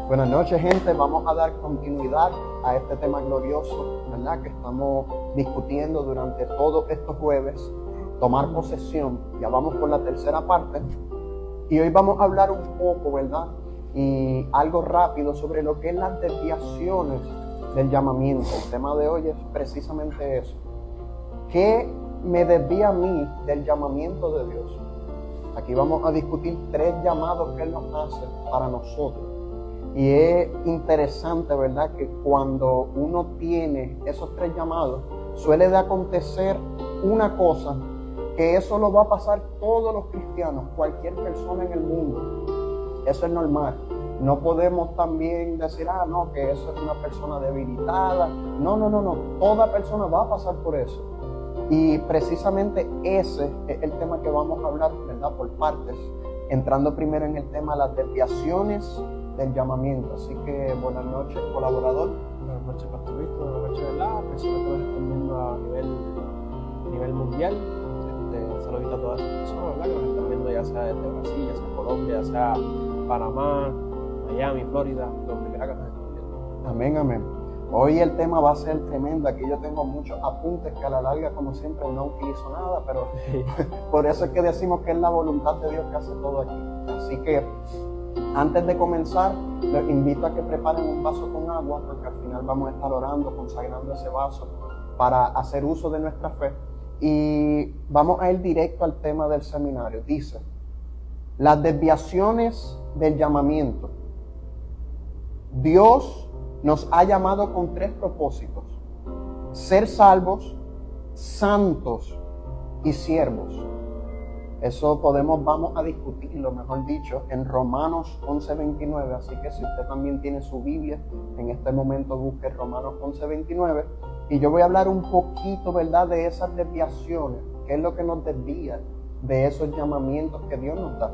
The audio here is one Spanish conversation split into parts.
Buenas noches, gente. Vamos a dar continuidad a este tema glorioso, ¿verdad? Que estamos discutiendo durante todos estos jueves, tomar posesión. Ya vamos por la tercera parte. Y hoy vamos a hablar un poco, ¿verdad? Y algo rápido sobre lo que es las desviaciones del llamamiento. El tema de hoy es precisamente eso. ¿Qué me desvía a mí del llamamiento de Dios? Aquí vamos a discutir 3 llamados que Él nos hace para nosotros. Y es interesante, ¿verdad?, que cuando uno tiene esos 3 llamados, suele de acontecer una cosa, que eso lo va a pasar todos los cristianos, cualquier persona en el mundo. Eso es normal. No podemos también decir, no, que eso es una persona debilitada. No. Toda persona va a pasar por eso. Y precisamente ese es el tema que vamos a hablar, ¿verdad?, por partes. Entrando primero en el tema de las desviaciones del llamamiento. Así que buenas noches, colaborador. Buenas noches, Pastor Víctor. Buenas noches, ¿verdad? Personas que nos están viendo a nivel mundial. Saludito a todas las personas, ¿verdad?, que nos están viendo ya sea desde Brasil, ya sea Colombia, ya sea Panamá, Miami, Florida, donde quiera que nos estén viendo. Amén, amén. Hoy el tema va a ser tremendo. Aquí yo tengo muchos apuntes que a la larga, como siempre, no utilizo nada, pero por eso es que decimos que es la voluntad de Dios que hace todo aquí. Así que antes de comenzar, los invito a que preparen un vaso con agua, porque al final vamos a estar orando, consagrando ese vaso para hacer uso de nuestra fe. Y vamos a ir directo al tema del seminario. Dice, las desviaciones del llamamiento. Dios nos ha llamado con 3 propósitos: ser salvos, santos y siervos. Eso vamos a discutirlo, mejor dicho, en Romanos 11:29. Así que si usted también tiene su Biblia, en este momento busque Romanos 11:29. Y yo voy a hablar un poquito, ¿verdad?, de esas desviaciones. ¿Qué es lo que nos desvía de esos llamamientos que Dios nos da?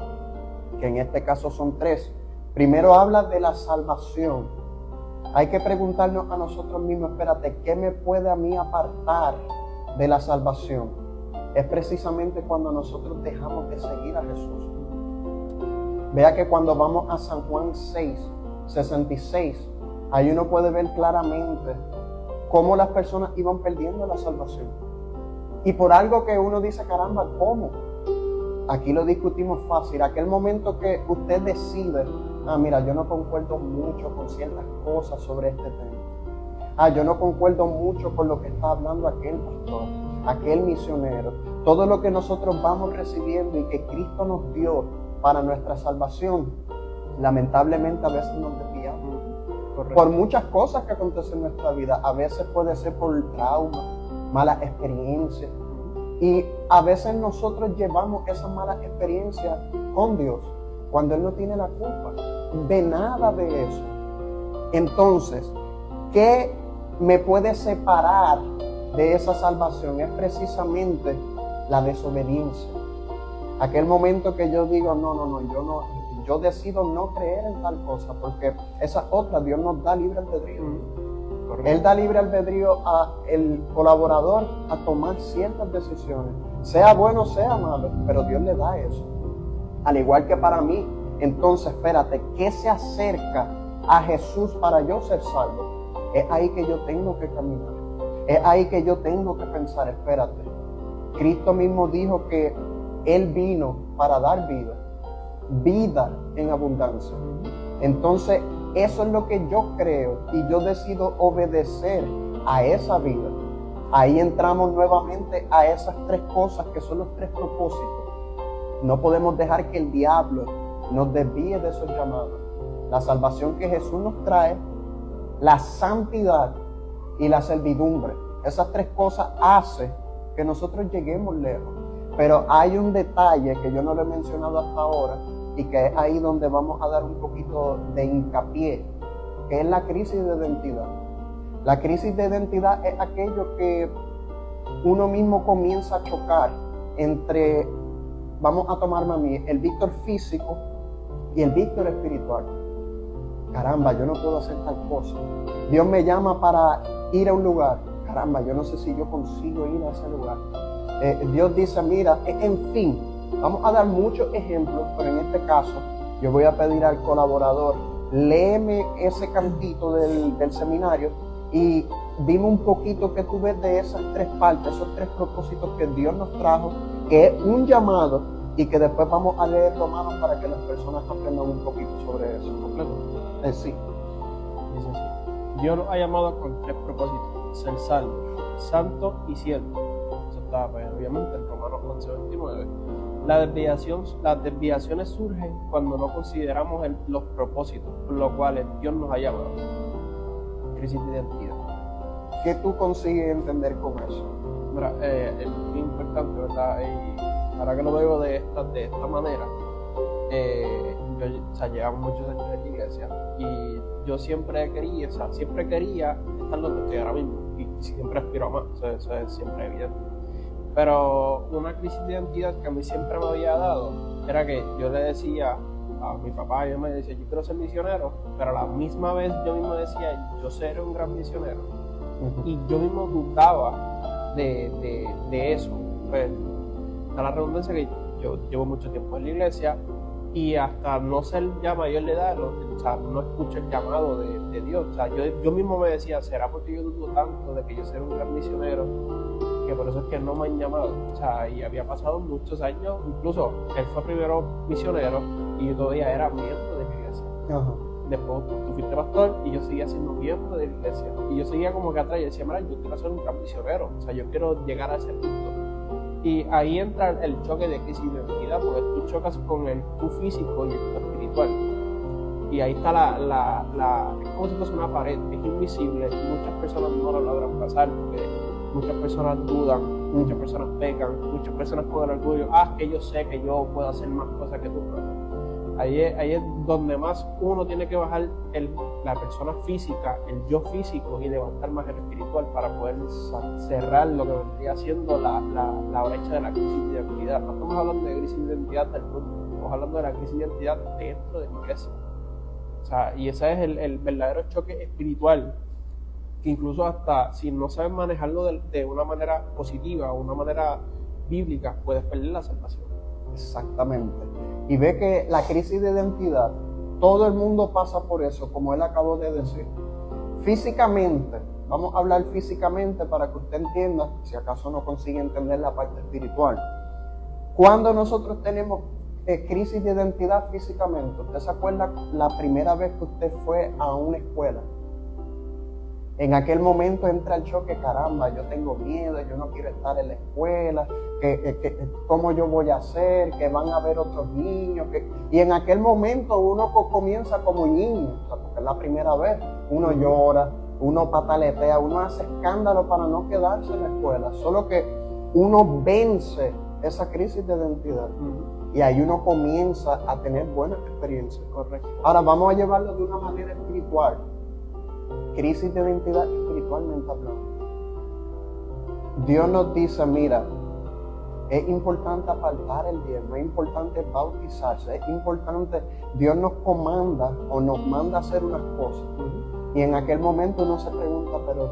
Que en este caso son 3. Primero habla de la salvación. Hay que preguntarnos a nosotros mismos, espérate, ¿qué me puede a mí apartar de la salvación? Es precisamente cuando nosotros dejamos de seguir a Jesús. Vea que cuando vamos a San Juan 6:66, ahí uno puede ver claramente cómo las personas iban perdiendo la salvación. Y por algo que uno dice, caramba, ¿cómo? Aquí lo discutimos fácil. Aquel momento que usted decide, mira, yo no concuerdo mucho con ciertas cosas sobre este tema. Yo no concuerdo mucho con lo que está hablando aquel pastor, aquel misionero. Todo lo que nosotros vamos recibiendo y que Cristo nos dio para nuestra salvación, lamentablemente a veces nos desviamos. Por muchas cosas que acontecen en nuestra vida. A veces puede ser por trauma, malas experiencias. Y a veces nosotros llevamos esas malas experiencias con Dios, cuando Él no tiene la culpa de nada de eso. Entonces, ¿qué me puede separar de esa salvación? Es precisamente la desobediencia. Aquel momento que yo digo, yo decido no creer en tal cosa, porque esa otra, Dios nos da libre albedrío. Él da libre albedrío al colaborador a tomar ciertas decisiones, sea bueno, sea malo, pero Dios le da eso. Al igual que para mí. Entonces, espérate, ¿qué se acerca a Jesús para yo ser salvo? Es ahí que yo tengo que caminar. Es ahí que yo tengo que pensar, espérate. Cristo mismo dijo que Él vino para dar vida en abundancia. Entonces, eso es lo que yo creo y yo decido obedecer a esa vida. Ahí entramos nuevamente a esas 3 cosas que son los 3 propósitos. No podemos dejar que el diablo nos desvíe de esos llamados. La salvación que Jesús nos trae, la santidad y la servidumbre. Esas 3 cosas hacen que nosotros lleguemos lejos. Pero hay un detalle que yo no lo he mencionado hasta ahora y que es ahí donde vamos a dar un poquito de hincapié, que es la crisis de identidad. La crisis de identidad es aquello que uno mismo comienza a chocar entre, vamos a tomarme a mí, el Víctor físico y el Víctor espiritual. Caramba, yo no puedo hacer tal cosa. Dios me llama para ir a un lugar. Caramba, yo no sé si yo consigo ir a ese lugar. Dios dice, mira, en fin, vamos a dar muchos ejemplos, pero en este caso yo voy a pedir al colaborador léeme ese cantito del seminario y dime un poquito que tú ves de esas tres partes, esos tres propósitos que Dios nos trajo, que es un llamado, y que después vamos a leer Romanos para que las personas aprendan un poquito sobre eso. Completo. Sí. Dice así: Dios nos ha llamado con tres propósitos: ser salvos, santos y siervos. Eso está, pues, obviamente, en Romanos 11:29. Las desviaciones surgen cuando no consideramos los propósitos por los cuales Dios nos ha llamado. Crisis de identidad. ¿Qué tú consigues entender con eso? Mira, es muy importante, ¿verdad? Y ahora que lo veo de esta manera, llevamos muchos años en la iglesia y yo siempre quería estar donde estoy ahora mismo y siempre aspiro a más, eso es siempre evidente. Pero una crisis de identidad que a mí siempre me había dado era que yo le decía a mi papá, yo me decía, yo quiero ser misionero, pero a la misma vez yo mismo decía, yo seré un gran misionero. Y yo mismo dudaba de eso. Pues, a la redundancia que yo llevo mucho tiempo en la iglesia y hasta no ser ya mayor de edad, no escucho el llamado de Dios. O sea, yo mismo me decía, ¿será porque yo dudo tanto de que yo seré un gran misionero? Que por eso es que no me han llamado. O sea, y había pasado muchos años, incluso él fue primero misionero y yo todavía era miembro de la iglesia. Después tú fuiste pastor y yo seguía siendo miembro de la iglesia. Y yo seguía como que atrás y decía, mira, yo quiero ser un gran misionero. O sea, yo quiero llegar a ese punto. Y ahí entra el choque de crisis de identidad, porque tú chocas con el tú físico y el tú espiritual. Y ahí está es como si fuese una pared, es invisible. Muchas personas no lo logran pasar porque muchas personas dudan, muchas personas pecan, muchas personas con el orgullo, que yo sé que yo puedo hacer más cosas que tú. Ahí es donde más uno tiene que bajar la persona física, el yo físico, y levantar más el espiritual para poder cerrar lo que vendría siendo la brecha de la crisis de identidad. No estamos hablando de crisis de identidad del mundo, estamos hablando de la crisis de identidad dentro de la iglesia. O sea, y ese es el verdadero choque espiritual, que incluso hasta si no sabes manejarlo de una manera positiva o una manera bíblica, puedes perder la salvación. Exactamente. Y ve que la crisis de identidad, todo el mundo pasa por eso, como él acabó de decir. Físicamente, vamos a hablar físicamente para que usted entienda, si acaso no consigue entender la parte espiritual. Cuando nosotros tenemos crisis de identidad físicamente, ¿usted se acuerda la primera vez que usted fue a una escuela? En aquel momento entra el choque, caramba, yo tengo miedo, yo no quiero estar en la escuela, ¿cómo yo voy a hacer? Que van a haber otros niños. Y en aquel momento uno comienza como niño, o sea, porque es la primera vez. Uno llora, uno pataletea, uno hace escándalo para no quedarse en la escuela. Solo que uno vence esa crisis de identidad. Y ahí uno comienza a tener buenas experiencias. Correcto. Ahora vamos a llevarlo de una manera espiritual. Crisis de identidad espiritualmente hablando. Dios nos dice, mira, es importante apartar el diezmo, es importante bautizarse, es importante, Dios nos comanda o nos manda a hacer unas cosas. Y en aquel momento uno se pregunta, pero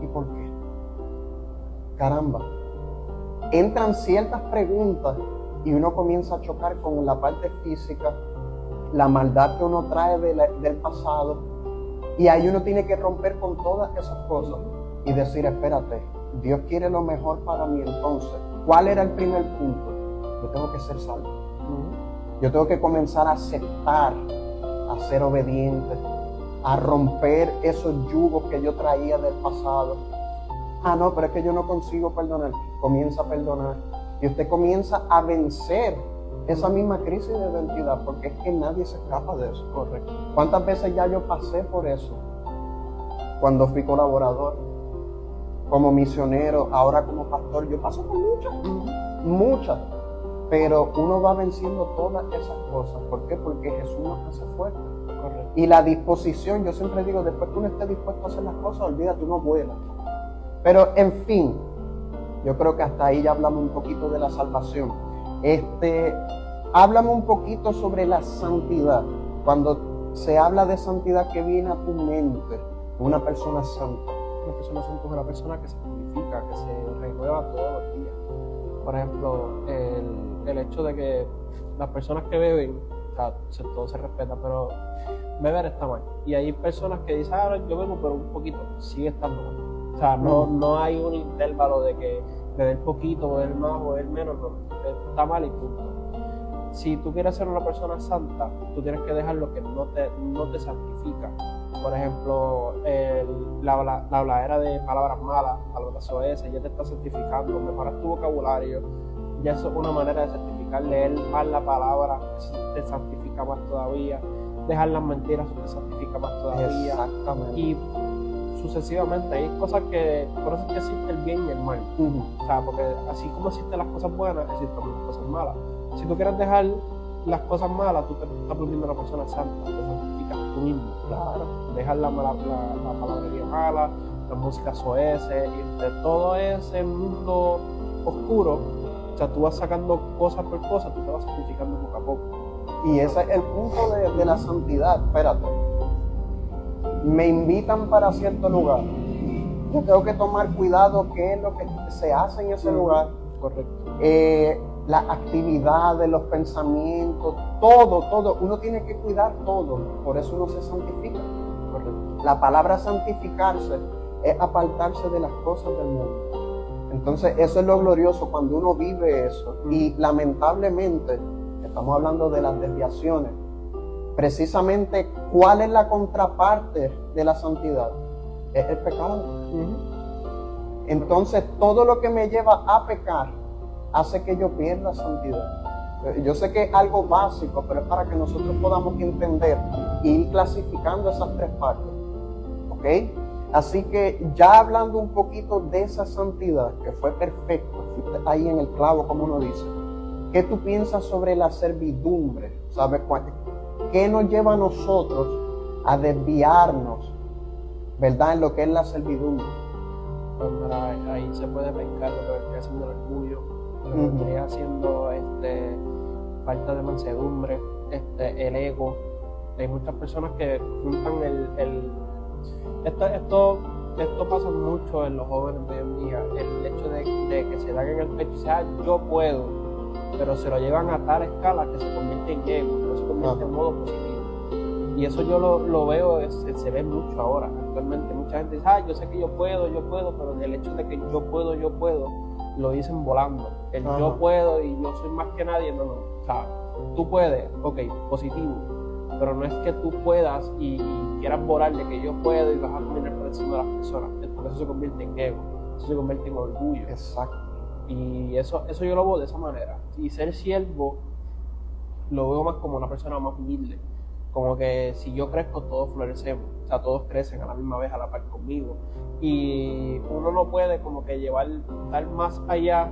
¿y por qué? Caramba. Entran ciertas preguntas y uno comienza a chocar con la parte física, la maldad que uno trae del pasado. Y ahí uno tiene que romper con todas esas cosas y decir, espérate, Dios quiere lo mejor para mí entonces. ¿Cuál era el primer punto? Yo tengo que ser salvo. Yo tengo que comenzar a aceptar, a ser obediente, a romper esos yugos que yo traía del pasado. No, pero es que yo no consigo perdonar. Comienza a perdonar. Y usted comienza a vencer esa misma crisis de identidad, porque es que nadie se escapa de eso. Correcto. ¿Cuántas veces ya yo pasé por eso? Cuando fui colaborador, como misionero, ahora como pastor, yo paso por muchas. Pero uno va venciendo todas esas cosas. ¿Por qué? Porque Jesús nos hace fuerte. Correcto. Y la disposición, yo siempre digo, después que uno esté dispuesto a hacer las cosas, olvídate, uno vuela. Pero en fin, yo creo que hasta ahí ya hablamos un poquito de la salvación. Háblame un poquito sobre la santidad. Cuando se habla de santidad, ¿qué viene a tu mente? Una persona santa. Una persona santa es una persona que se purifica, que se renueva todos los días. Por ejemplo, el hecho de que las personas que beben O sea, todo se respeta, pero beber está mal. Y hay personas que dicen, ahora yo bebo, pero un poquito, sigue estando mal. O sea, no hay un intervalo de que beber poquito, beber más o beber menos, no. Está mal y punto. Si tú quieres ser una persona santa, tú tienes que dejar lo que no te santifica. Por ejemplo, la habladera de palabras malas, palabras soeces, ya te está santificando, mejoras tu vocabulario, ya eso es una manera de santificar, leer más la palabra, te santifica más todavía, dejar las mentiras te santifica más todavía. Exactamente. Y sucesivamente, hay cosas que, por eso es que existe el bien y el mal. O sea, porque así como existen las cosas buenas, existen las cosas malas. Si tú quieres dejar las cosas malas, tú te estás volviendo una persona santa, te santificas tú mismo. Claro. Dejar la palabrería mala, la música soeces, y entre todo ese mundo oscuro, o sea, tú vas sacando cosa por cosa, tú te vas santificando poco a poco. Y ese es el punto de la santidad. Espérate. Me invitan para cierto lugar. Yo tengo que tomar cuidado qué es lo que se hace en ese lugar. Correcto. Las actividades, los pensamientos, todo. Uno tiene que cuidar todo. Por eso uno se santifica. Correcto. La palabra santificarse es apartarse de las cosas del mundo. Entonces, eso es lo glorioso cuando uno vive eso. Y lamentablemente, estamos hablando de las desviaciones. Precisamente, ¿cuál es la contraparte de la santidad? Es el pecado. Entonces, todo lo que me lleva a pecar hace que yo pierda santidad. Yo sé que es algo básico, pero es para que nosotros podamos entender y ir clasificando esas tres partes. ¿Ok? Así que ya hablando un poquito de esa santidad, que fue perfecto, ahí en el clavo, como uno dice, ¿qué tú piensas sobre la servidumbre? ¿Sabes cuál? ¿Qué nos lleva a nosotros a desviarnos, verdad, en lo que es la servidumbre? Pues mira, ahí se puede pescar lo que vendría haciendo el orgullo, lo que vendría haciendo falta de mansedumbre, el ego. Hay muchas personas que juntan esto pasa mucho en los jóvenes de hoy en día, el hecho de que se dan en el pecho y dicen, yo puedo, pero se lo llevan a tal escala que se convierte en ego, no se convierte en modo positivo. Y eso yo lo veo, se ve mucho ahora. Actualmente mucha gente dice, yo sé que yo puedo, pero el hecho de que yo puedo, lo dicen volando. El yo puedo y yo soy más que nadie, no. O sea, tú puedes, ok, positivo, pero no es que tú puedas y quieras volar de que yo puedo y vas a caminar por encima de las personas, porque eso se convierte en ego, eso se convierte en orgullo. Exacto. Y eso yo lo veo de esa manera. Y ser siervo lo veo más como una persona más humilde. Como que si yo crezco, todos florecemos. O sea, todos crecen a la misma vez, a la par conmigo. Y uno no puede como que dar más allá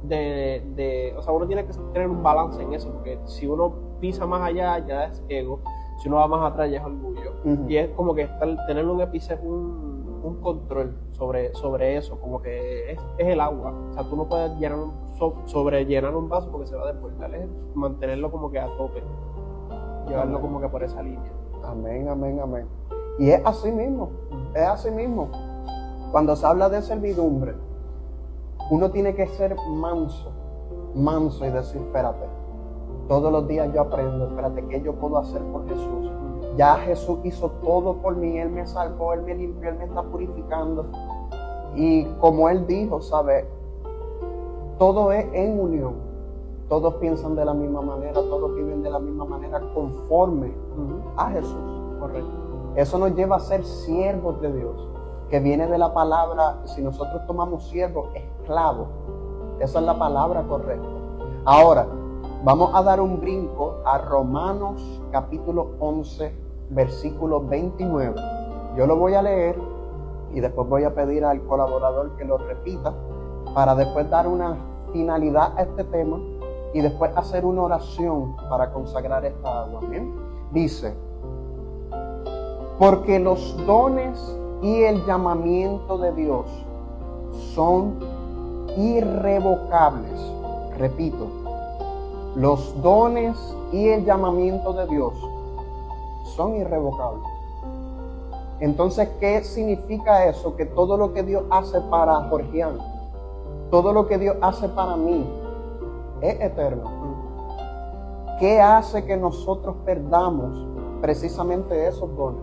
o sea, uno tiene que tener un balance en eso. Porque si uno pisa más allá, ya es ego. Si uno va más atrás, ya es orgullo. Y es como que tener un control sobre eso. Como que es el agua. O sea, tú no puedes sobrellenar un vaso porque se va a desbordar. Es mantenerlo como que a tope. Llevarlo como que por esa línea. Amén. Y es así mismo. Cuando se habla de servidumbre, uno tiene que ser manso y decir, espérate, todos los días yo aprendo, espérate, ¿qué yo puedo hacer por Jesús? Ya Jesús hizo todo por mí, Él me salvó, Él me limpió, Él me está purificando. Y como Él dijo, ¿sabe? Todo es en unión. Todos piensan de la misma manera, todos viven de la misma manera conforme a Jesús. Correcto. Eso nos lleva a ser siervos de Dios, que viene de la palabra, si nosotros tomamos siervo, esclavo. Esa es la palabra correcta. Ahora, vamos a dar un brinco a Romanos capítulo 11, versículo 29. Yo lo voy a leer y después voy a pedir al colaborador que lo repita para después dar una finalidad a este tema y después hacer una oración para consagrar esta agua. ¿Bien? Dice, porque los dones y el llamamiento de Dios son irrevocables. Repito, los dones y el llamamiento de Dios son irrevocables. Entonces, ¿qué significa eso? Que todo lo que Dios hace para Jorgián, todo lo que Dios hace para mí, es eterno. ¿qué hace que nosotros perdamos precisamente esos dones?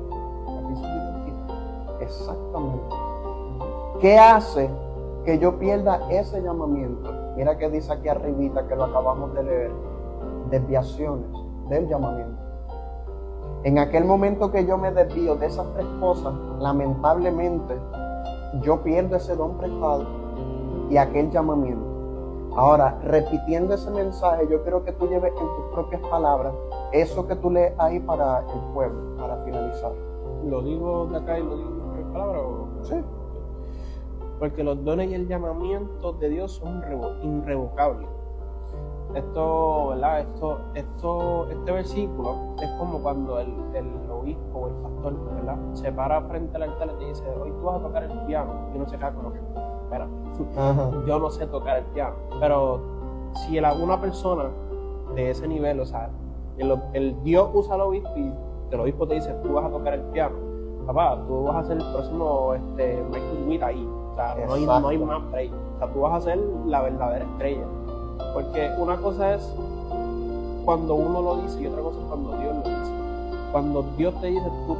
La crisis de identidad. Exactamente. ¿Qué hace que yo pierda ese llamamiento? Mira que dice aquí arribita, que lo acabamos de leer, desviaciones del llamamiento. En aquel momento que yo me desvío de esas tres cosas, lamentablemente, yo pierdo ese don prestado y aquel llamamiento. Ahora, repitiendo ese mensaje, yo quiero que tú lleves en tus propias palabras eso que tú lees ahí para el pueblo, para finalizar. ¿Lo digo de acá y lo digo en otras palabras? Sí. Porque los dones y el llamamiento de Dios son irrevocables. Esto, ¿verdad? Este versículo es como cuando el obispo o el pastor, ¿verdad?, se para frente al altar y te dice: hoy tú vas a tocar el piano. Y uno se queda como que, espera, yo no sé tocar el piano. Pero si alguna persona de ese nivel, o sea, el Dios usa al obispo y el obispo te dice: tú vas a tocar el piano, papá, tú vas a ser el próximo Michael Witt ahí. O sea, no hay más break. O sea, tú vas a ser la verdadera estrella. Porque una cosa es cuando uno lo dice y otra cosa es cuando Dios lo dice. Cuando Dios te dice, tú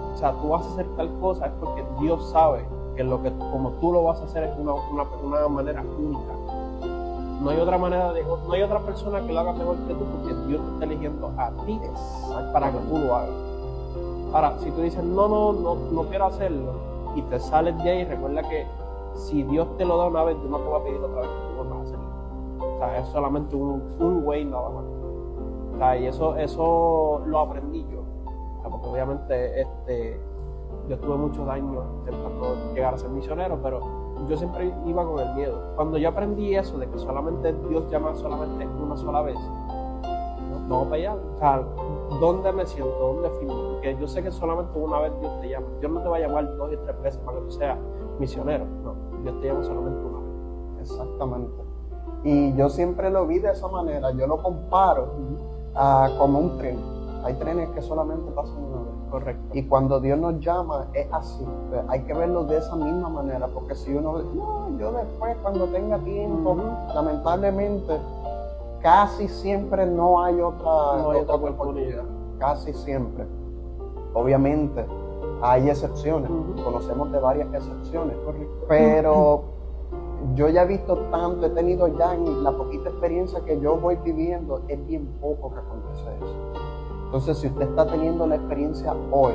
vas a hacer tal cosa, es porque Dios sabe que como tú lo vas a hacer es una manera única. No hay otra manera no hay otra persona que lo haga mejor que tú, porque Dios te está eligiendo a ti para que tú lo hagas. Ahora, si tú dices, no quiero hacerlo, y te sales de ahí, recuerda que si Dios te lo da una vez, Dios no te va a pedir otra vez que tú vuelvas a hacerlo. O sea, es solamente un way nada más. O sea, y eso lo aprendí yo. O sea, porque obviamente yo tuve muchos años intentando llegar a ser misionero, pero yo siempre iba con el miedo. Cuando yo aprendí eso de que solamente Dios llama solamente una sola vez, no para allá. O sea, ¿dónde me siento? ¿Dónde firmo? Porque yo sé que solamente una vez Dios te llama. Dios no te va a llamar 2 y 3 veces para que tú seas misionero. No, Dios te llama solamente una vez. Exactamente. Y yo siempre lo vi de esa manera. Yo lo comparo como un tren. Hay trenes que solamente pasan una vez. Correcto. Y cuando Dios nos llama es así. Hay que verlo de esa misma manera. Porque si uno dice, no, yo después cuando tenga tiempo, lamentablemente casi siempre no hay otra oportunidad. Casi siempre. Obviamente hay excepciones. Conocemos de varias excepciones. Correcto. Pero yo ya he visto tanto, he tenido ya en la poquita experiencia que yo voy viviendo, es bien poco que acontece eso. Entonces, si usted está teniendo la experiencia hoy,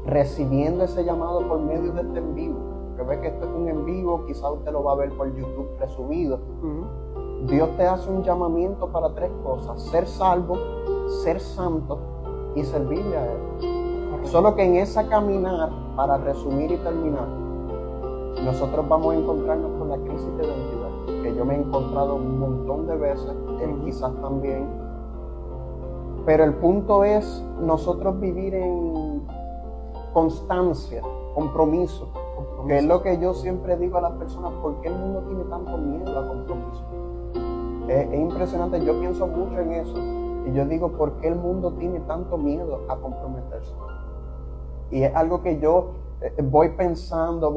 recibiendo ese llamado por medio de este en vivo, que ve que esto es un en vivo, quizás usted lo va a ver por YouTube resubido, Dios te hace un llamamiento para 3 cosas: ser salvo, ser santo y servirle a Él. Solo que en esa caminar, para resumir y terminar, nosotros vamos a encontrarnos con la crisis de identidad, que yo me he encontrado un montón de veces, él quizás también. Pero el punto es nosotros vivir en constancia, compromiso, que es lo que yo siempre digo a las personas: ¿por qué el mundo tiene tanto miedo a compromiso? Es impresionante, yo pienso mucho en eso, y yo digo, ¿por qué el mundo tiene tanto miedo a comprometerse? Y es algo que yo voy pensando,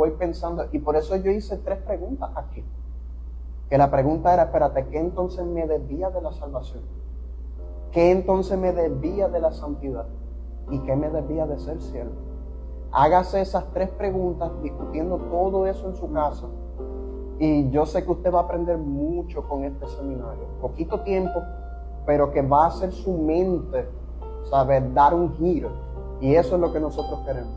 y por eso yo hice 3 preguntas aquí. Que la pregunta era, espérate, ¿qué entonces me desvía de la salvación? ¿Qué entonces me desvía de la santidad? ¿Y qué me desvía de ser siervo? Hágase esas 3 preguntas, discutiendo todo eso en su casa, y yo sé que usted va a aprender mucho con este seminario. Poquito tiempo, pero que va a hacer su mente, saber dar un giro, y eso es lo que nosotros queremos.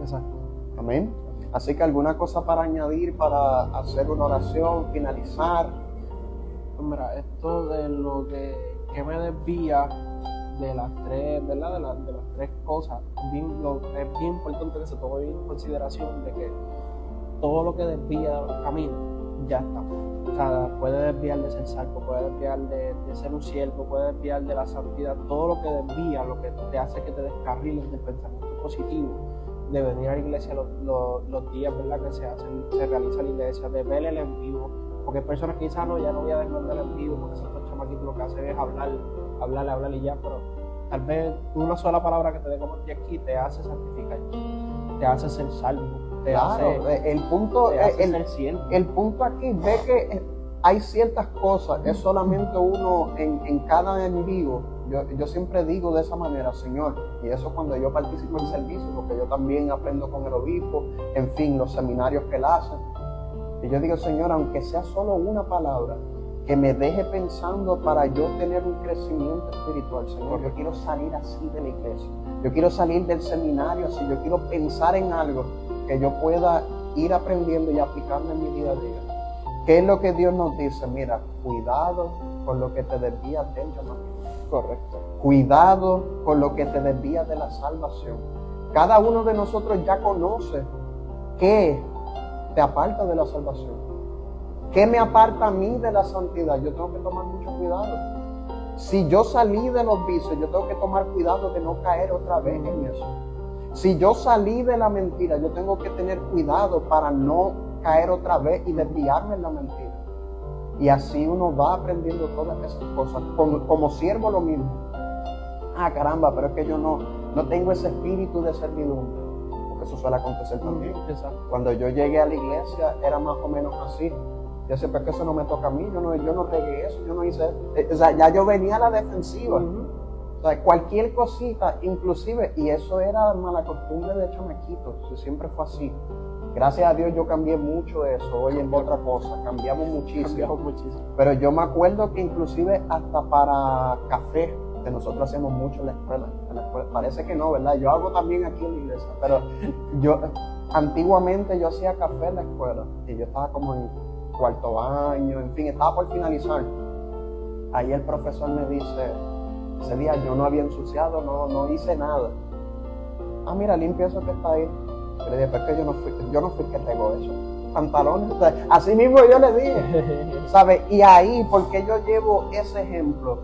Exacto. Amén. Así que alguna cosa para añadir, para hacer una oración, finalizar. Pues mira, esto de lo que me desvía de las 3, ¿verdad? De las 3 cosas, es bien importante que se tome en consideración de que todo lo que desvía del camino ya está. O sea, puede desviar de ser salvo, puede desviar de ser un siervo, puede desviar de la santidad. Todo lo que desvía, lo que te hace que te descarriles del pensamiento positivo, de venir a la iglesia los días, ¿verdad?, que se realiza la iglesia, de ver el en vivo, porque hay personas que dicen, no, ya no voy a dejar el en vivo, porque esos chamaquitos lo que hacen es hablar y ya, pero tal vez una sola palabra que te dé como de aquí te hace santificar, te hace ser salvo, te hace el punto ser siervo. El punto aquí ve que hay ciertas cosas, es solamente uno en cada en vivo, Yo siempre digo de esa manera, Señor, y eso cuando yo participo en servicio, porque yo también aprendo con el obispo, en fin, los seminarios que él hace. Y yo digo, Señor, aunque sea solo una palabra, que me deje pensando para yo tener un crecimiento espiritual, Señor. Yo quiero salir así de la iglesia. Yo quiero salir del seminario así. Yo quiero pensar en algo que yo pueda ir aprendiendo y aplicando en mi día a día. ¿Qué es lo que Dios nos dice? Mira, cuidado con lo que te desvía del llamamiento. Correcto. Cuidado con lo que te desvía de la salvación. Cada uno de nosotros ya conoce qué te aparta de la salvación. ¿Qué me aparta a mí de la santidad? Yo tengo que tomar mucho cuidado. Si yo salí de los vicios, yo tengo que tomar cuidado de no caer otra vez en eso. Si yo salí de la mentira, yo tengo que tener cuidado para no caer otra vez y desviarme en la mentira. Y así uno va aprendiendo todas esas cosas. Como siervo lo mismo. Ah, caramba, pero es que yo no tengo ese espíritu de servidumbre. Porque eso suele acontecer también. Cuando yo llegué a la iglesia era más o menos así. Yo sé, pero es que eso no me toca a mí, yo no regué eso, yo no hice eso. O sea, ya yo venía a la defensiva. O sea, cualquier cosita, inclusive, y eso era mala costumbre de chamaquito, siempre fue así. Gracias a Dios yo cambié mucho eso, hoy es otra cosa, cambiamos muchísimo. Pero yo me acuerdo que inclusive hasta para café, que nosotros hacemos mucho en la escuela, parece que no, ¿verdad? Yo hago también aquí en la iglesia, pero antiguamente yo hacía café en la escuela, y yo estaba como en cuarto año, en fin, estaba por finalizar. Ahí el profesor me dice, ese día yo no había ensuciado, no hice nada. Ah, mira, limpia eso que está ahí. Yo le dije, pero es que yo no fui el que regó eso. Pantalones, o sea, así mismo yo le dije, ¿sabes? Y ahí, ¿por qué yo llevo ese ejemplo?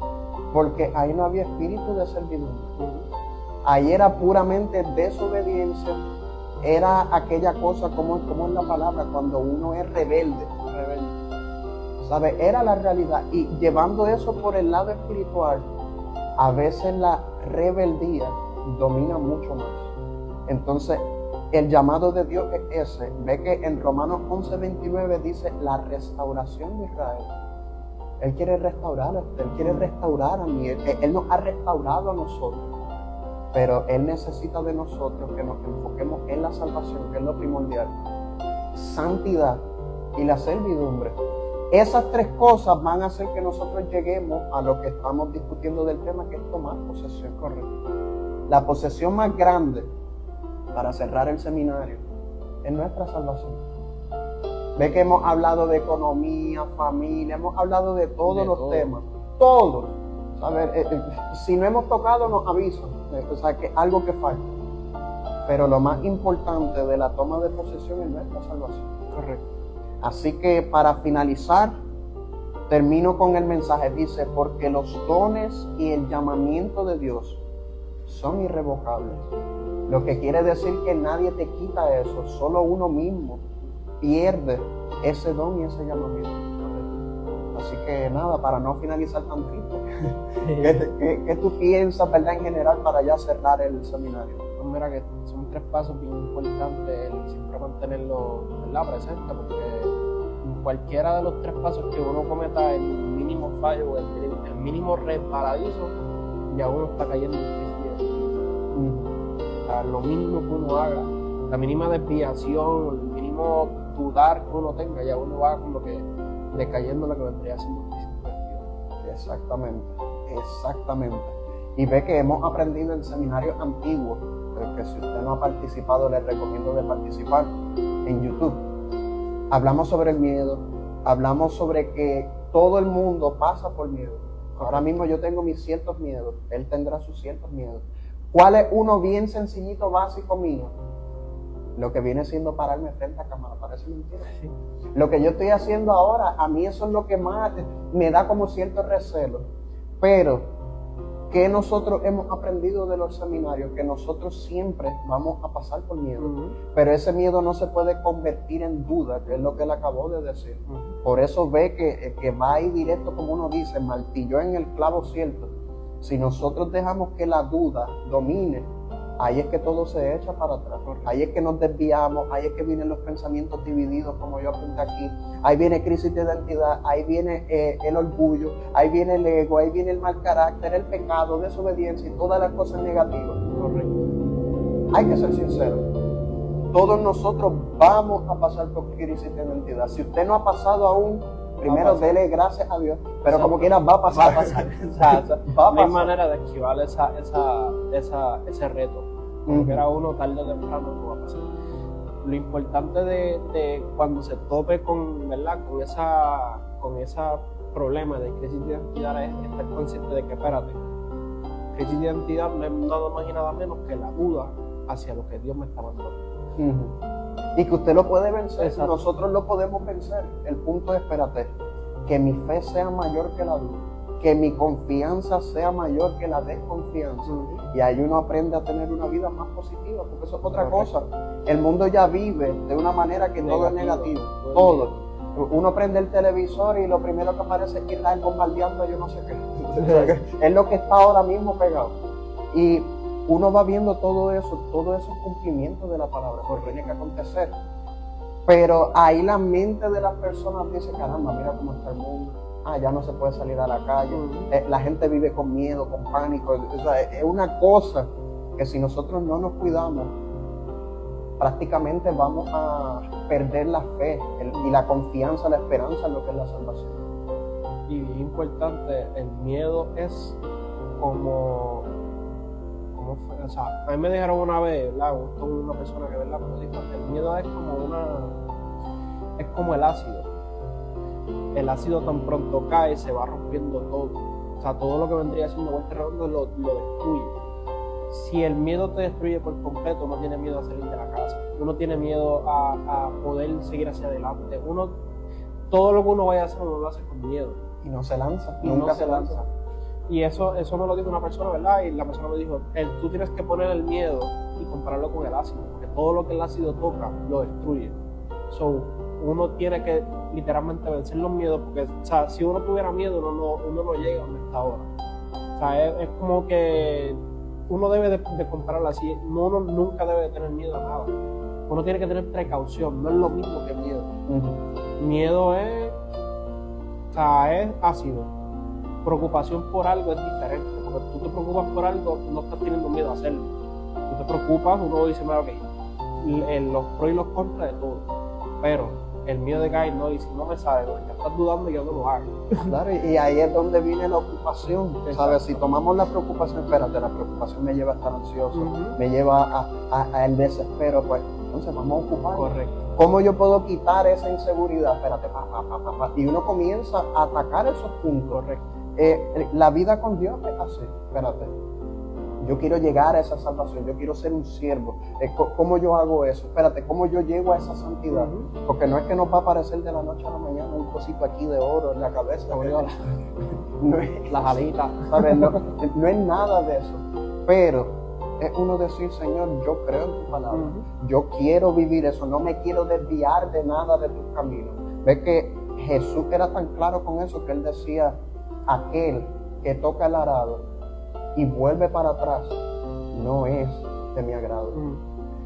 Porque ahí no había espíritu de servidumbre. Ahí era puramente desobediencia. Era aquella cosa, como es la palabra, cuando uno es rebelde. ¿Sabe? Era la realidad. Y llevando eso por el lado espiritual, a veces la rebeldía domina mucho más. Entonces, el llamado de Dios es ese. Ve que en Romanos 11:29 dice la restauración de Israel. Él quiere restaurar a usted, Él quiere restaurar a mí. Él nos ha restaurado a nosotros. Pero Él necesita de nosotros que nos enfoquemos en la salvación, que es lo primordial. Santidad y la servidumbre. Esas tres cosas van a hacer que nosotros lleguemos a lo que estamos discutiendo del tema, que es tomar posesión. Correcto. La posesión más grande, para cerrar el seminario, es nuestra salvación. Ve que hemos hablado de economía, familia, hemos hablado de todos los temas. Todos. ¿Sabes? Si no hemos tocado, nos avisan. O sea, que algo que falta. Pero lo más importante de la toma de posesión es nuestra salvación. Correcto. Así que para finalizar, termino con el mensaje. Dice, porque los dones y el llamamiento de Dios son irrevocables. Lo que quiere decir que nadie te quita eso, solo uno mismo pierde ese don y ese llamamiento. Así que nada, para no finalizar tan triste, ¿qué tú piensas, verdad, en general, para ya cerrar el seminario? Pues mira que son tres pasos bien importantes, el siempre mantenerlo en la presente, porque cualquiera de los tres pasos que uno cometa, el mínimo fallo o el mínimo resbaladizo, ya uno está cayendo en crisis. O sea, lo mínimo que uno haga, la mínima desviación, el mínimo dudar que uno tenga, ya uno va como que decayendo lo que vendría siendo crisis. Exactamente. Y ve que hemos aprendido en seminarios antiguos, que si usted no ha participado, les recomiendo de participar en YouTube. Hablamos sobre el miedo, hablamos sobre que todo el mundo pasa por miedo. Ahora mismo yo tengo mis ciertos miedos, él tendrá sus ciertos miedos. ¿Cuál es uno bien sencillito, básico mío? Lo que viene siendo pararme frente a cámara, parece mentira. Sí. Lo que yo estoy haciendo ahora, a mí eso es lo que más me da como cierto recelo. Pero, ¿qué nosotros hemos aprendido de los seminarios? Que nosotros siempre vamos a pasar por miedo. Pero ese miedo no se puede convertir en duda, que es lo que él acabó de decir. Por eso ve que va ahí directo, como uno dice, martilló en el clavo cierto. Si nosotros dejamos que la duda domine ahí es que todo se echa para atrás. Ahí es que nos desviamos, ahí es que vienen los pensamientos divididos, como yo apunté aquí. Ahí viene crisis de identidad, ahí viene el orgullo, ahí viene el ego, ahí viene el mal carácter, el pecado, desobediencia y todas las cosas negativas. Correcto. Hay que ser sinceros. Todos nosotros vamos a pasar por crisis de identidad. Si usted no ha pasado aún, primero dele gracias a Dios, pero como quiera va a pasar. Va a pasar. No hay manera de esquivar ese reto. Como quiera uno, tarde o temprano, no va a pasar. Lo importante de cuando se tope con, ¿verdad? con esa problema de crisis de identidad es estar consciente de que, espérate, crisis de identidad no es nada más y nada menos que la duda hacia lo que Dios me está mandando. Y que usted lo puede vencer. Exacto. Nosotros lo podemos vencer. El punto es, espérate, que mi fe sea mayor que la duda, que mi confianza sea mayor que la desconfianza. Y ahí uno aprende a tener una vida más positiva, porque eso es otra cosa. El mundo ya vive de una manera que todo es negativo, todo. Uno prende el televisor y lo primero que aparece es Israel bombardeando yo no sé qué. Es lo que está ahora mismo pegado. Y uno va viendo todo eso, todos esos cumplimientos de la palabra, porque tiene que acontecer. Pero ahí la mente de las personas dice, caramba, mira cómo está el mundo. Ya no se puede salir a la calle. La gente vive con miedo, con pánico. O sea, es una cosa que si nosotros no nos cuidamos, prácticamente vamos a perder la fe y la confianza, la esperanza en lo que es la salvación. Y bien importante, el miedo es como o sea, a mí me dijeron una vez, ¿verdad? Con una persona que, ¿verdad? Me dijo, el miedo es como el ácido. El ácido tan pronto cae, se va rompiendo todo. O sea, todo lo que vendría siendo vuelta redonda lo destruye. Si el miedo te destruye por completo, uno tiene miedo a salir de la casa. Uno tiene miedo a poder seguir hacia adelante. Todo lo que uno vaya a hacer, uno lo hace con miedo. Y no se lanza, nunca se lanza. Y eso me lo dijo una persona, ¿verdad? Y la persona me dijo, tú tienes que poner el miedo y compararlo con el ácido, porque todo lo que el ácido toca, lo destruye. So, uno tiene que literalmente vencer los miedos, porque, o sea, si uno tuviera miedo, uno no llega a donde está ahora. O sea, es como que uno debe de compararlo así. Uno nunca debe de tener miedo a nada. Uno tiene que tener precaución, no es lo mismo que miedo. Miedo es ácido. Preocupación por algo es diferente, porque tú te preocupas por algo, no estás teniendo miedo a hacerlo. Tú te preocupas, uno dice, mira, ok, los pros y los contras de todo, pero el miedo de caer no, y si no me sale, ya estás dudando y yo no lo hago. Claro, y ahí es donde viene la ocupación, ¿sabes? Si tomamos la preocupación, espérate, la preocupación me lleva a estar ansioso, me lleva a el desespero, pues entonces vamos a ocupar. Correcto. ¿Cómo yo puedo quitar esa inseguridad? Espérate, y uno comienza a atacar esos puntos. Correcto. La vida con Dios es así, espérate. Yo quiero llegar a esa salvación, yo quiero ser un siervo. ¿Cómo yo hago eso? Espérate, ¿cómo yo llego a esa santidad? Porque no es que nos va a aparecer de la noche a la mañana un cosito aquí de oro en la cabeza. No es, las alitas. ¿sabes? No es nada de eso. Pero es uno decir, Señor, yo creo en tu palabra. Yo quiero vivir eso, no me quiero desviar de nada de tus caminos. Ve que Jesús era tan claro con eso que él decía, aquel que toca el arado y vuelve para atrás no es de mi agrado.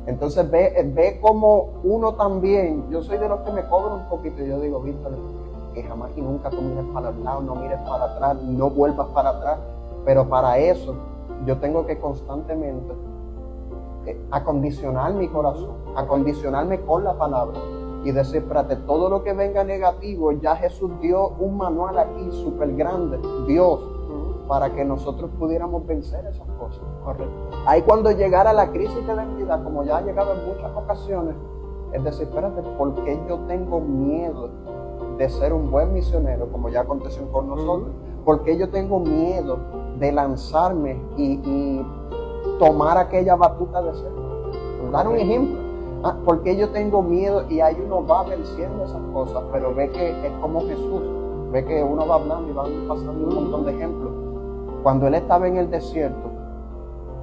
Entonces ve como uno también, yo soy de los que me cobro un poquito, y yo digo, Víctor, que jamás y nunca tú mires para el lado, no mires para atrás, no vuelvas para atrás, pero para eso yo tengo que constantemente acondicionar mi corazón, acondicionarme con la palabra y decir, espérate, todo lo que venga negativo, ya Jesús dio un manual aquí súper grande, Dios, para que nosotros pudiéramos vencer esas cosas. Correcto. Ahí cuando llegara la crisis de identidad, como ya ha llegado en muchas ocasiones, es decir, espérate, ¿por qué yo tengo miedo de ser un buen misionero, como ya aconteció con nosotros? ¿Por qué yo tengo miedo de lanzarme y tomar aquella batuta de ser? Dar un ejemplo. ¿Por qué yo tengo miedo? Y ahí uno va venciendo esas cosas, pero ve que es como Jesús, ve que uno va hablando y va pasando un montón de ejemplos. Cuando él estaba en el desierto,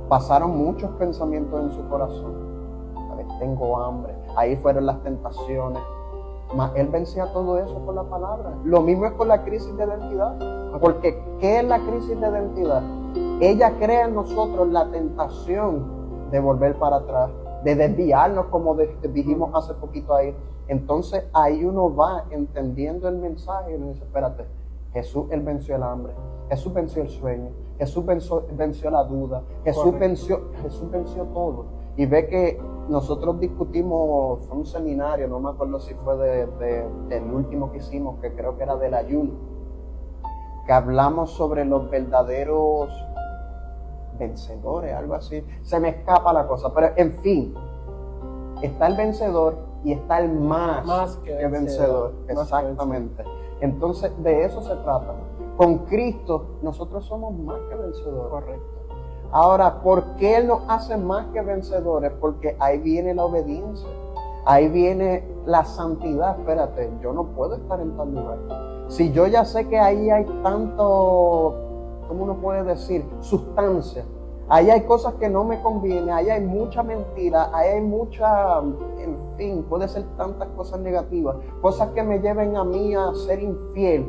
pasaron muchos pensamientos en su corazón. A ver, tengo hambre. Ahí fueron las tentaciones. Mas él vencía todo eso con la palabra. Lo mismo es con la crisis de identidad. Porque, ¿qué es la crisis de identidad? Ella crea en nosotros la tentación de volver para atrás, de desviarnos como dijimos hace poquito ahí. Entonces ahí uno va entendiendo el mensaje y uno dice, espérate, Jesús, Él venció el hambre, Jesús venció el sueño, Jesús venció la duda, Jesús venció todo. Y ve que nosotros discutimos, fue un seminario, no me acuerdo si fue del último que hicimos, que creo que era del ayuno, que hablamos sobre los verdaderos vencedores, algo así. Se me escapa la cosa, pero en fin, está el vencedor y está el más que vencedor. Exactamente. Entonces, de eso se trata. Con Cristo, nosotros somos más que vencedores. Correcto. Ahora, ¿por qué Él nos hace más que vencedores? Porque ahí viene la obediencia, ahí viene la santidad. Espérate, yo no puedo estar en tal lugar. Si yo ya sé que ahí hay tanto, ¿cómo uno puede decir? Sustancia. Ahí hay cosas que no me convienen, ahí hay mucha mentira, ahí hay mucha, en fin, puede ser tantas cosas negativas, cosas que me lleven a mí a ser infiel.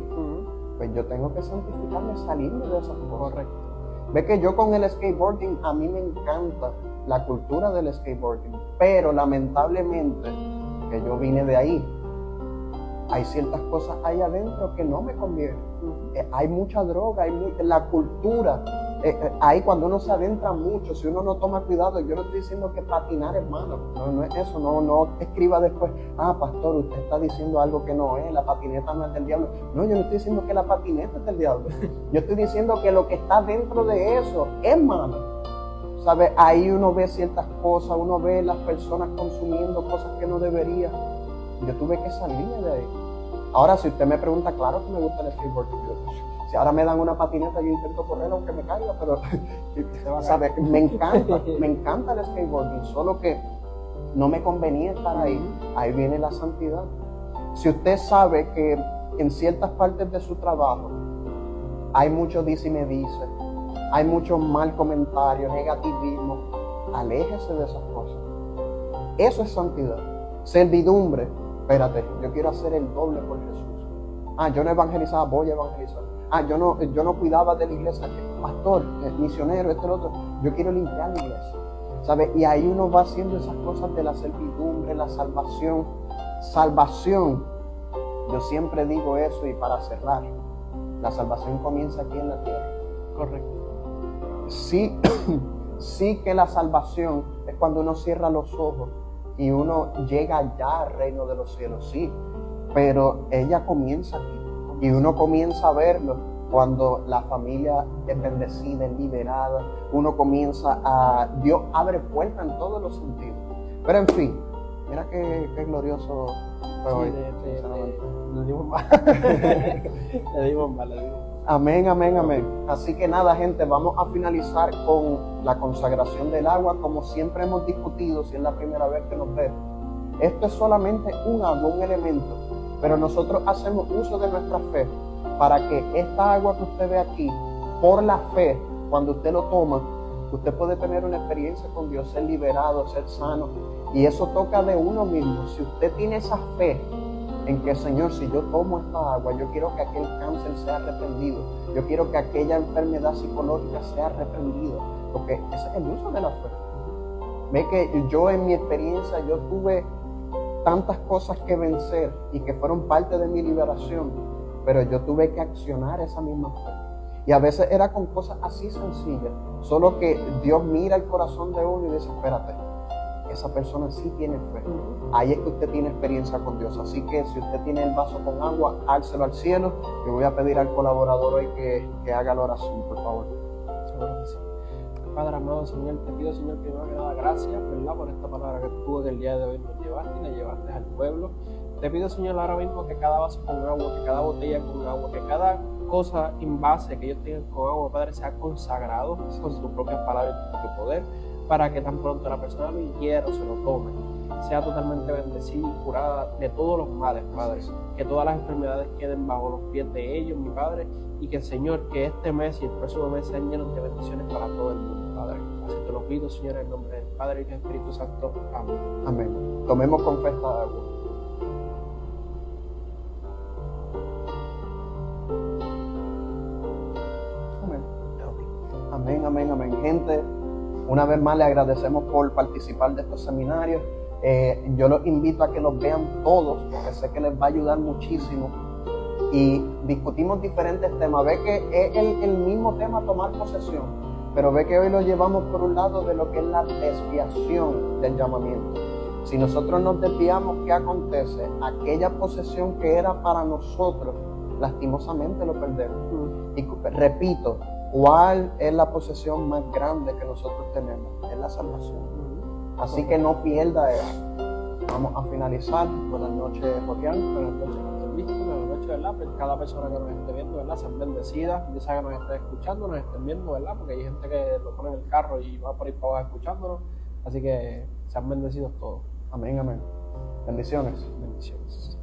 Pues yo tengo que santificarme, salirme de esas cosas. Correcto. Ve que yo con el skateboarding, a mí me encanta la cultura del skateboarding, pero lamentablemente que yo vine de ahí. Hay ciertas cosas ahí adentro que no me convienen. Hay mucha droga, la cultura. Ahí cuando uno se adentra mucho, si uno no toma cuidado, yo no estoy diciendo que patinar es malo, no es eso, no escriba después, pastor, usted está diciendo algo que no es, la patineta no es del diablo. No, yo no estoy diciendo que la patineta es del diablo, yo estoy diciendo que lo que está dentro de eso es malo. ¿Sabe? Ahí uno ve ciertas cosas, uno ve las personas consumiendo cosas que no debería. Yo tuve que salirme de ahí. Ahora, si usted me pregunta, claro que me gusta el skateboarding. Si ahora me dan una patineta, yo intento correr aunque me caiga, pero ¿sabe? Me encanta el skateboarding, solo que no me convenía estar ahí. Ahí viene la santidad. Si usted sabe que en ciertas partes de su trabajo hay mucho dice y me dice, hay mucho mal comentario, negativismo, aléjese de esas cosas. Eso es santidad. Servidumbre. Espérate, yo quiero hacer el doble por Jesús. Yo no evangelizaba, voy a evangelizar. Yo no cuidaba de la iglesia, pastor, misionero, esto y lo otro. Yo quiero limpiar la iglesia, ¿sabe? Y ahí uno va haciendo esas cosas de la servidumbre, la salvación. Salvación, yo siempre digo eso y para cerrar, la salvación comienza aquí en la tierra. Correcto. Sí que la salvación es cuando uno cierra los ojos y uno llega ya al reino de los cielos, sí, pero ella comienza aquí y uno comienza a verlo cuando la familia es bendecida, es liberada, uno comienza Dios abre puertas en todos los sentidos. Pero en fin, mira qué glorioso fue hoy. Le dimos mal. Le dimos mal. Amén, amén, amén. Así que nada, gente, vamos a finalizar con la consagración del agua, como siempre hemos discutido, si es la primera vez que nos vemos. Esto es solamente un agua, un elemento, pero nosotros hacemos uso de nuestra fe para que esta agua que usted ve aquí, por la fe, cuando usted lo toma, usted puede tener una experiencia con Dios, ser liberado, ser sano, y eso toca de uno mismo. Si usted tiene esa fe en que, Señor, si yo tomo esta agua, yo quiero que aquel cáncer sea reprendido, yo quiero que aquella enfermedad psicológica sea reprendida, porque ese es el uso de la fe. Ve que yo en mi experiencia, yo tuve tantas cosas que vencer y que fueron parte de mi liberación, pero yo tuve que accionar esa misma fe. Y a veces era con cosas así sencillas, solo que Dios mira el corazón de uno y dice, espérate, esa persona sí tiene fe. Ahí es que usted tiene experiencia con Dios. Así que si usted tiene el vaso con agua, álcelo al cielo. Y voy a pedir al colaborador hoy que haga la oración, por favor. Seguro que sí. Padre amado, Señor, te pido, Señor, primero que nada, gracias, ¿verdad?, por esta palabra que tú en el día de hoy nos llevaste y la llevaste al pueblo. Te pido, Señor, ahora mismo que cada vaso con agua, que cada botella con agua, que cada cosa, envase que ellos tengan con agua, Padre, sea consagrado con tus propias palabras y tu propio poder, para que tan pronto la persona lo ingiera o se lo tome, sea totalmente bendecida y curada de todos los males, Padre. Que todas las enfermedades queden bajo los pies de ellos, mi Padre, y que, Señor, que este mes y el próximo mes sean llenos de bendiciones para todo el mundo, Padre. Así te lo pido, Señor, en el nombre del Padre y del Espíritu Santo. Amén. Amén. Tomemos con fe esta agua. Amén. Amén, amén, amén. Gente, Una vez más le agradecemos por participar de estos seminarios. Yo los invito a que los vean todos, porque sé que les va a ayudar muchísimo. Y discutimos diferentes temas. Ve que es el mismo tema, tomar posesión, pero ve que hoy lo llevamos por un lado de lo que es la desviación del llamamiento. Si nosotros nos desviamos, ¿qué acontece? Aquella posesión que era para nosotros, lastimosamente lo perdemos. Y repito, ¿cuál es la posesión más grande que nosotros tenemos? Es la salvación. Así que no pierda eso. Vamos a finalizar. Buenas noches, Jotián. Buenas noches, Víctor. Buenas noches, ¿verdad? Pues cada persona que nos esté viendo, ¿verdad? Sean bendecidas. Ya sea que nos estén escuchando, nos estén viendo, ¿verdad? Porque hay gente que lo pone en el carro y va por ahí para abajo escuchándonos. Así que sean bendecidos todos. Amén, amén. Bendiciones. Bendiciones.